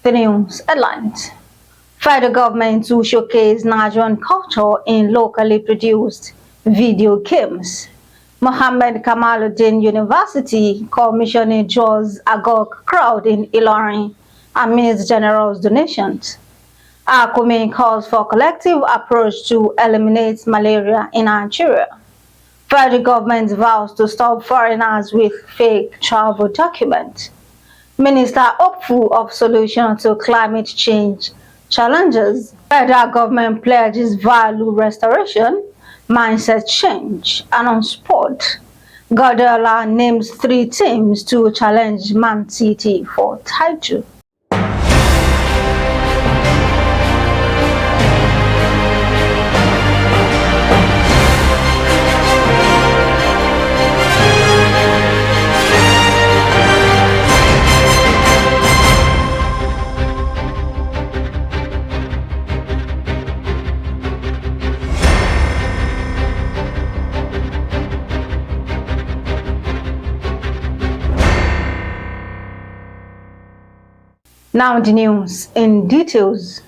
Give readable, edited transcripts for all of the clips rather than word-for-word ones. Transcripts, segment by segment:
The news headlines. Federal government to showcase Nigerian culture in locally produced video games. Mohammed Kamaluddin University commissioning draws agog crowd in Ilorin amidst generous donations. ACOMIN calls for collective approach to eliminate malaria in Nigeria. Federal government vows to stop foreigners with fake travel documents. Minister hopeful of solution to climate change challenges. Federal government pledges value restoration, mindset change, and on sport. Guardiola names 3 teams to challenge Man City for title. Now the news in details.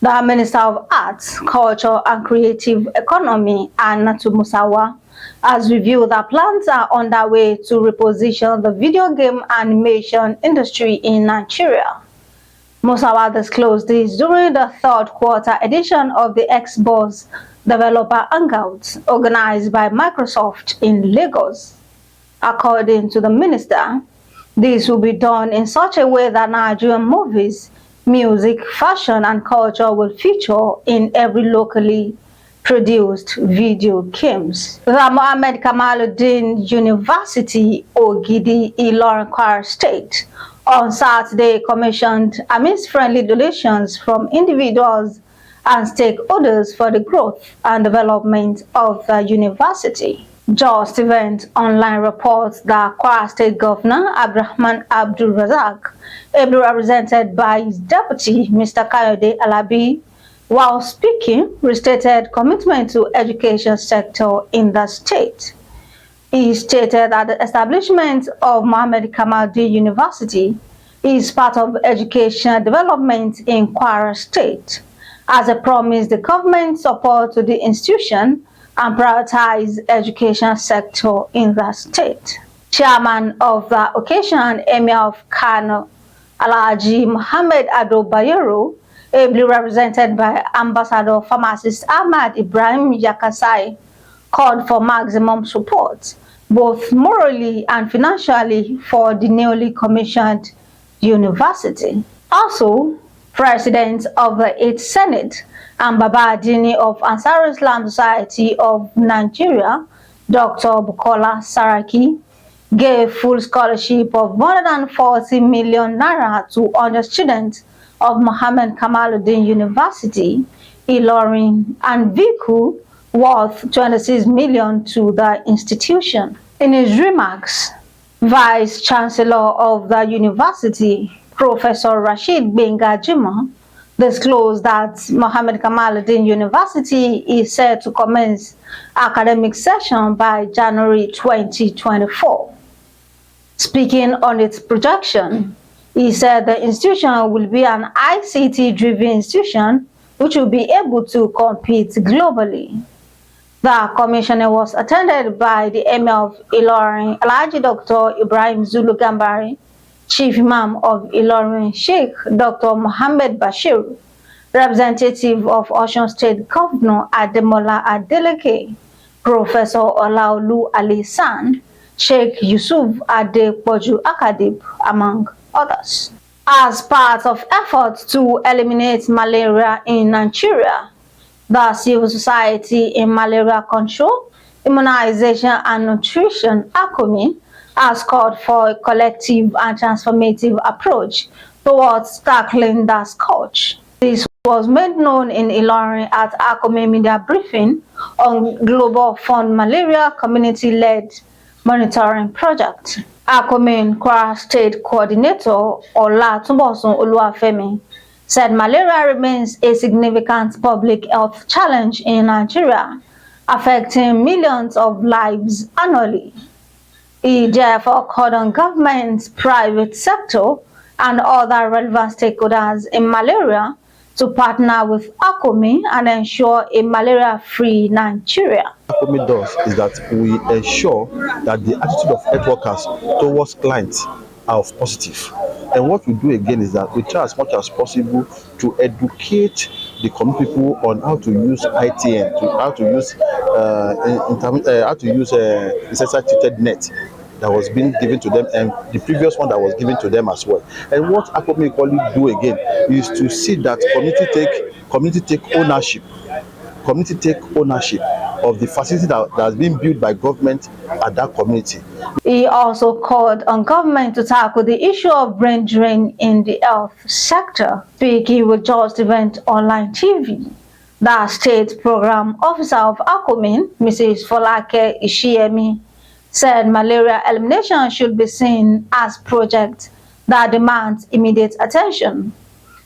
The Minister of Arts, Culture and Creative Economy, Annatu Musawa, has revealed that plans are underway to reposition the video game animation industry in Nigeria. Musawa disclosed this during the third quarter edition of the Xbox Developer Hangouts organized by Microsoft in Lagos. According to the minister, this will be done in such a way that Nigerian movies, music, fashion, and culture will feature in every locally produced video games. The Mohammed Kamaluddin University, Ogidi, Ilorin, Kwara State, on Saturday commissioned amidst friendly donations from individuals and stakeholders for the growth and development of the university. Justeventonline reports that Kwara State Governor Abdurrahman Abdul Razak, ably represented by his deputy, Mr. Kayode Alabi, while speaking, restated commitment to education sector in the state. He stated that the establishment of Mohammed Kamaluddin University is part of educational development in Kwara State. As a promise, the government support to the institution and prioritize education sector in the state. Chairman of the occasion, Emir of Kano, Alhaji Muhammad Ado Bayero, ably represented by Ambassador Pharmacist Ahmad Ibrahim Yakasai, called for maximum support, both morally and financially, for the newly commissioned university. Also, President of the 8th Senate and Baba Adini of Ansar Islam Society of Nigeria, Dr. Bukola Saraki, gave full scholarship of 140 million naira to 100 students of Mohammed Kamaluddin University, Ilorin, and vehicle worth 26 million to the institution. In his remarks, Vice Chancellor of the university, Professor Rashid Benga Jima, disclosed that Mohammed Kamaluddin University is set to commence academic session by January 2024. Speaking on its projection, he said the institution will be an ICT-driven institution which will be able to compete globally. The commissioning was attended by the Emir of Ilorin, Alhaji Dr. Ibrahim Zulu Gambari, Chief Imam of Ilorin, Sheikh Dr. Mohammed Bashir, representative of Osun State Governor Ademola Adeleke, Professor Olaolu Ali-San, Sheikh Yusuf Adepoju Akadib, among others. As part of efforts to eliminate malaria in Nigeria, the Civil Society in Malaria Control, Immunization and Nutrition, ACOMIN, has called for a collective and transformative approach towards tackling the scourge. This was made known in Ilorin at ACOMIN media briefing on Global Fund Malaria Community-led Monitoring Project. ACOMIN Kwara State Coordinator Olatunbosun Oluwafemi said malaria remains a significant public health challenge in Nigeria, affecting millions of lives annually. He therefore called on government, private sector, and other relevant stakeholders in malaria to partner with ACOMIN and ensure a malaria-free Nigeria. ACOMIN does is that we ensure that the attitude of health workers towards clients are of positive. And what we do again is that we try as much as possible to educate the community people on how to use ITN, how to use essential treated net that was being given to them, and the previous one that was given to them as well. And what ACOMIN equally do again is to see that community take ownership of the facility that has been built by government at that community. He also called on government to tackle the issue of brain drain in the health sector. Speaking with Justeventonline TV, the state program officer of ACOMIN, Mrs. Folake Ishiemi, said malaria elimination should be seen as a project that demands immediate attention,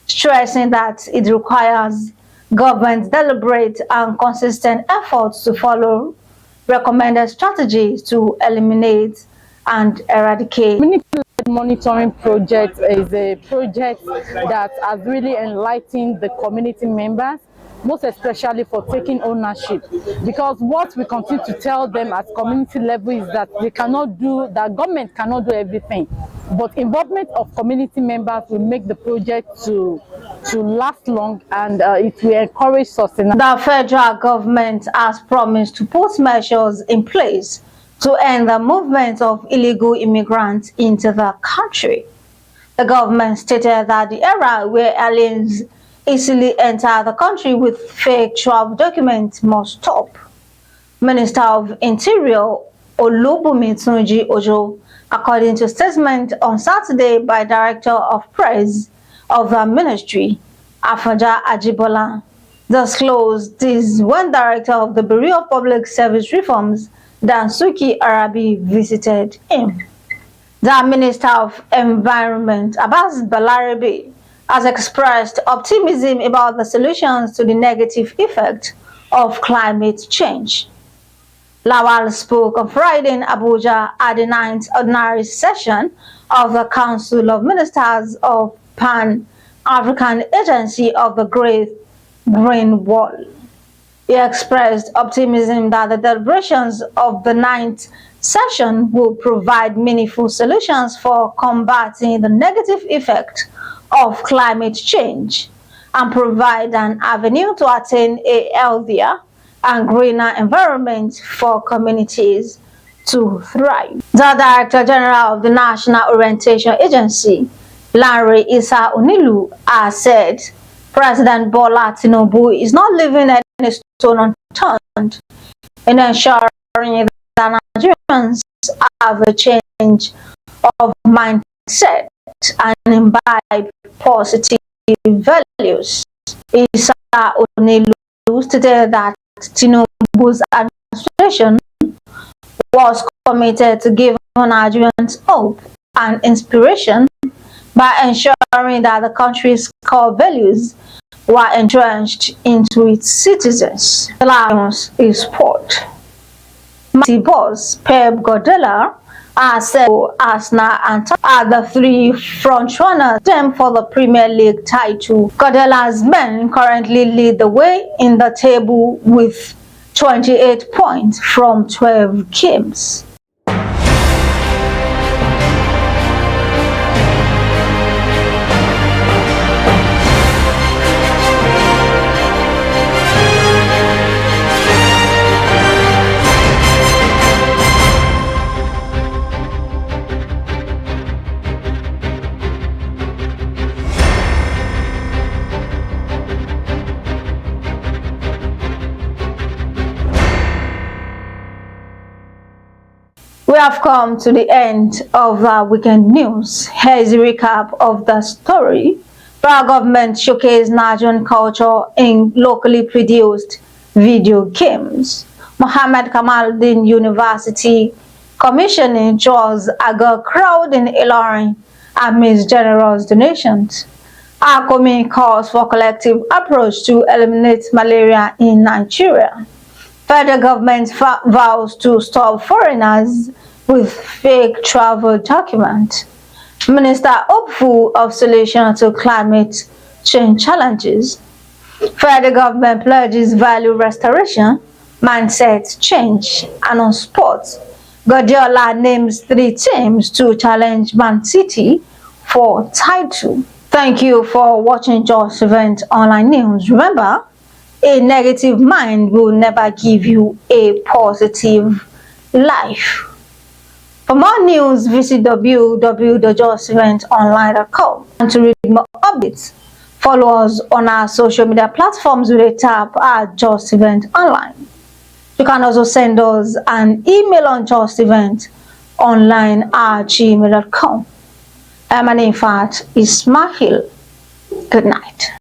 stressing that it requires government's deliberate and consistent efforts to follow recommended strategies to eliminate and eradicate. Community-led monitoring project is a project that has really enlightened the community members, most especially for taking ownership, because what we continue to tell them at community level is that that government cannot do everything, but involvement of community members will make the project to last long, and it will encourage sustainability. The federal government has promised to put measures in place to end the movement of illegal immigrants into the country. The government stated that the era where aliens easily enter the country with fake travel documents must stop. Minister of Interior Olubunmi Tunji Ojo, according to a statement on Saturday by Director of Press of the Ministry, Afaja Ajibola, disclosed this when Director of the Bureau of Public Service Reforms, Dansuki Arabi, visited him. The Minister of Environment, Abbas Balarabe, has expressed optimism about the solutions to the negative effect of climate change. Lawal spoke on Friday in Abuja at the 9th Ordinary Session of the Council of Ministers of Pan-African Agency of the Great Green Wall. He expressed optimism that the deliberations of the 9th session will provide meaningful solutions for combating the negative effect of climate change and provide an avenue to attain a healthier and greener environment for communities to thrive. The Director General of the National Orientation Agency, Larry Issa Onilu, has said President Bola Tinubu is not leaving any stone unturned in ensuring that Nigerians have a change of mindset and imbibe positive values. Issa Onilu stated that Tinubu's administration was committed to giving Nigerians hope and inspiration by ensuring that the country's core values were entrenched into its citizens. The Lions is sport. Mighty boss Pep Guardiola has said Arsenal and are the three frontrunners for the Premier League title. Guardiola's men currently lead the way in the table with 28 points from 12 games. We have come to the end of the weekend news. Here is a recap of the story. Our government showcased Nigerian culture in locally produced video games. Mohammed Kamaluddin University commissioning draws a girl crowd in Ilorin amidst generous donations. ACOMIN calls for collective approach to eliminate malaria in Nigeria. Federal government vows to stop foreigners with fake travel documents. Minister hopeful of solution to climate change challenges. Federal government pledges value restoration, mindset change, and on sports, Guardiola names 3 teams to challenge Man City for title. Thank you for watching Justeventonline News. Remember, a negative mind will never give you a positive life. For more news, visit www.justeventonline.com. And to read more updates, follow us on our social media platforms with a tap at Justeventonline. You can also send us an email on justeventonline@gmail.com. My name, in fact, is Ismail. Good night.